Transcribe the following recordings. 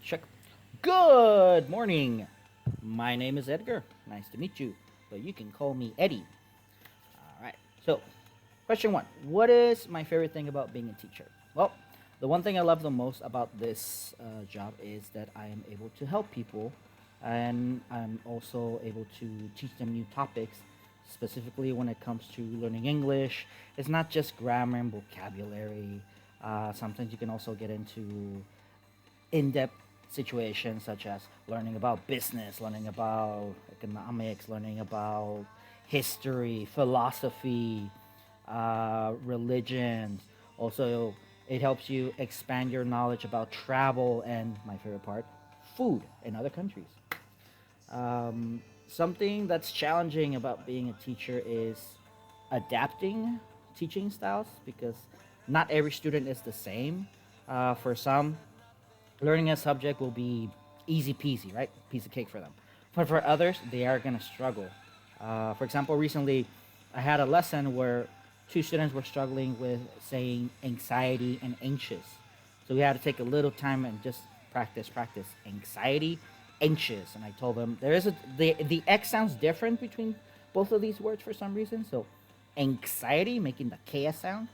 Check. Good morning. My name is Edgar. Nice to meet you. But you can call me Eddie. All right. So, question one: what is my favorite thing about being a teacher? Well, the one thing I love the most about this job is that I am able to help people, and I'm also able to teach them new topics. Specifically, when it comes to learning English, it's not just grammar and vocabulary. Sometimes you can also get into in-depth situations such as learning about business, learning about economics, learning about history, philosophy, religion. Also, it helps you expand your knowledge about travel and my favorite part, food in other countries. Something that's challenging about being a teacher is adapting teaching styles because not every student is the same. For some, learning a subject will be easy peasy, right? Piece of cake for them. But for others, they are going to struggle. For example, recently I had a lesson where two students were struggling with saying anxiety and anxious. So we had to take a little time and just practice anxiety, anxious. And I told them there is the X sounds different between both of these words for some reason. So anxiety, making the K sound,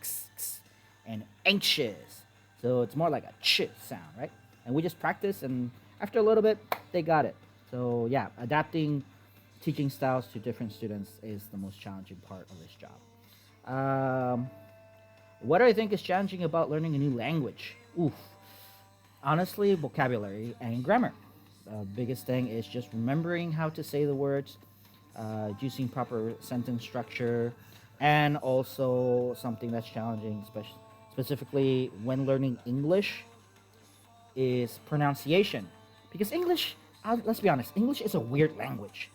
and anxious. So it's more like a ch sound, right? And we just practice, and after a little bit, they got it. So yeah, adapting teaching styles to different students is the most challenging part of this job. Um, what do I think is challenging about learning a new language? Oof. Honestly, vocabulary and grammar. The biggest thing is just remembering how to say the words, using proper sentence structure, and also something that's challenging, specifically when learning English, is pronunciation. Because English, let's be honest, English is a weird language.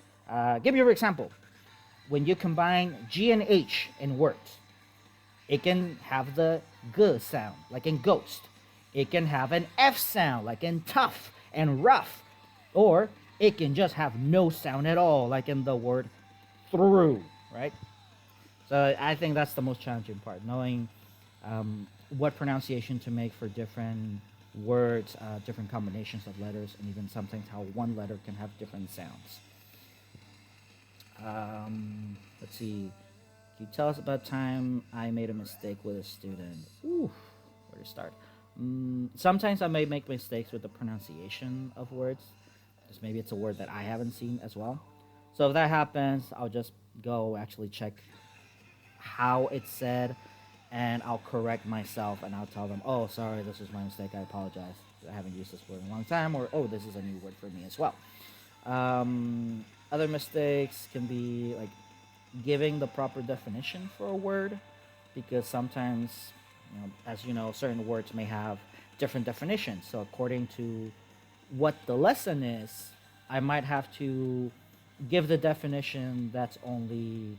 Give you an example. When you combine G and H in words, it can have the G sound, like in ghost. It can have an F sound, like in tough and rough. Or it can just have no sound at all, like in the word through, right? So I think that's the most challenging part, knowing what pronunciation to make for different words, different combinations of letters, and even sometimes how one letter can have different sounds. Let's see. Can you tell us about time I made a mistake with a student? Ooh, where to start? Sometimes I may make mistakes with the pronunciation of words, because maybe it's a word that I haven't seen as well. So if that happens, I'll just go actually check how it's said, and I'll correct myself and I'll tell them, oh, sorry, this was my mistake. I apologize. I haven't used this word in a long time, or oh, this is a new word for me as well. Other mistakes can be like giving the proper definition for a word, because sometimes, as you know, certain words may have different definitions. So according to what the lesson is, I might have to give the definition that's only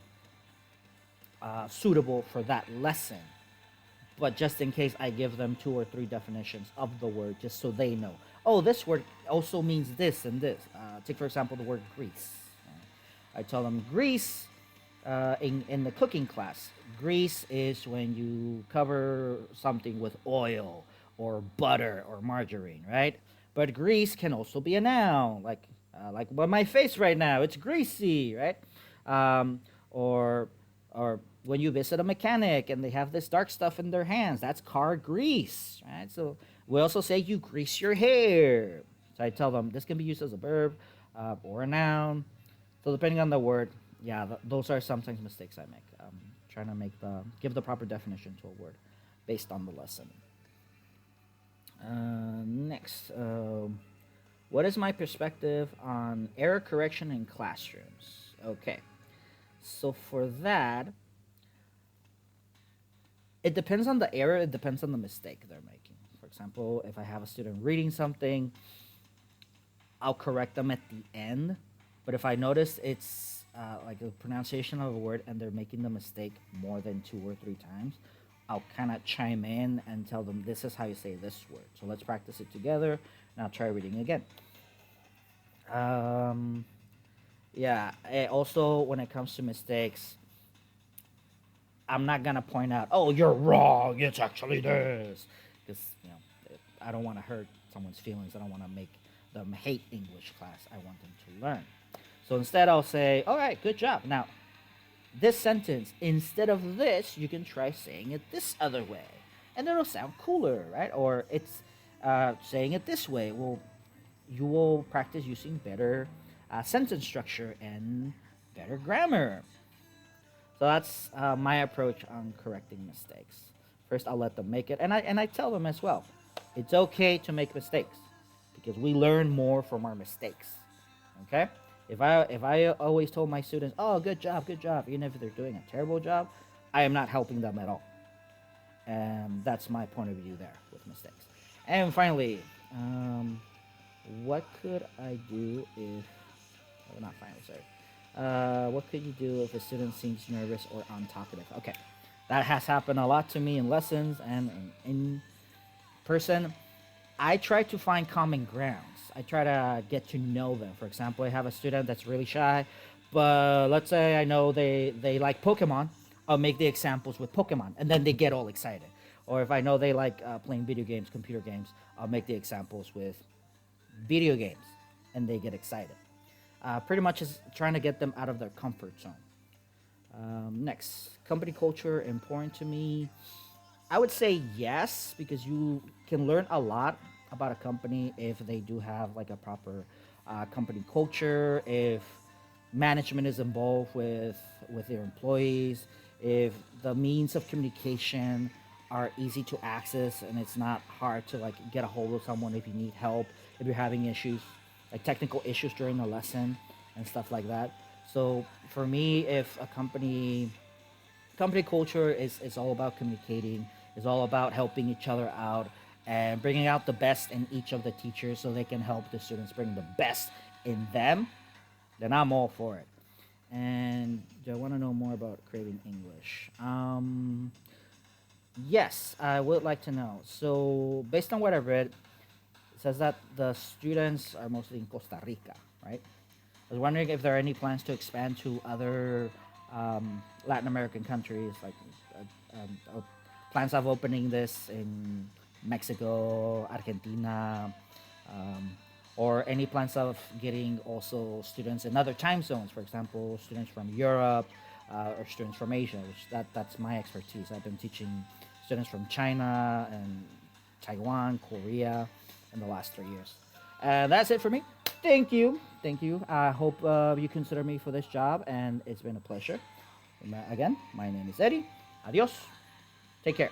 suitable for that lesson. But just in case, I give them two or three definitions of the word just so they know. Oh, this word also means this and this. Take, for example, the word grease. I tell them grease in the cooking class. Grease is when you cover something with oil or butter or margarine, right? But grease can also be a noun, like my face right now. It's greasy, right? Or when you visit a mechanic and they have this dark stuff in their hands, that's car grease, right? So we also say you grease your hair. So I tell them this can be used as a verb or a noun. So depending on the word, yeah, those are sometimes mistakes I make. Trying to give the proper definition to a word based on the lesson. Next, what is my perspective on error correction in classrooms? Okay, so for that, it depends on the error. It depends on the mistake they're making. For example, if I have a student reading something, I'll correct them at the end. But if I notice it's like a pronunciation of a word and they're making the mistake more than two or three times, I'll kind of chime in and tell them this is how you say this word. So let's practice it together, and I'll try reading again. Um, yeah. Also, when it comes to mistakes, I'm not gonna point out, oh, you're wrong. It's actually this, because I don't want to hurt someone's feelings. I don't want to make them hate English class. I want them to learn. So instead, I'll say, all right, good job. Now, this sentence, instead of this, you can try saying it this other way. And it'll sound cooler, right? Or it's saying it this way. Well, you will practice using better sentence structure and better grammar. So that's my approach on correcting mistakes. First, I'll let them make it, and I tell them as well, it's okay to make mistakes because we learn more from our mistakes. Okay? If I always told my students, "Oh, good job," even if they're doing a terrible job, I am not helping them at all. And that's my point of view there with mistakes. And finally, what could I do if? Oh, not finally, sorry. What could you do if a student seems nervous or untalkative? Okay, that has happened a lot to me in lessons and in person. I try to find common grounds. I try to get to know them. For example, I have a student that's really shy, but let's say I know they like Pokemon. I'll make the examples with Pokemon, and then they get all excited. Or if I know they like playing video games, computer games, I'll make the examples with video games, and they get excited. Pretty much is trying to get them out of their comfort zone. Next, company culture important to me. I would say yes, because you can learn a lot about a company if they do have like a proper company culture, if management is involved with their employees, if the means of communication are easy to access and it's not hard to like get a hold of someone if you need help, if you're having issues like technical issues during the lesson and stuff like that. So for me, if a company culture is all about communicating, is all about helping each other out and bringing out the best in each of the teachers so they can help the students bring the best in them, then I'm all for it. And do I want to know more about Craving English? Yes, I would like to know. So based on what I've read, it says that the students are mostly in Costa Rica, right? I was wondering if there are any plans to expand to other Latin American countries, like plans of opening this in Mexico, Argentina, or any plans of getting also students in other time zones, for example, students from Europe or students from Asia, which that's my expertise. I've been teaching students from China and Taiwan, Korea in the last 3 years. And that's it for me. Thank you. Thank you. I hope you consider me for this job, and it's been a pleasure. Again, my name is Eddie. Adios. Take care.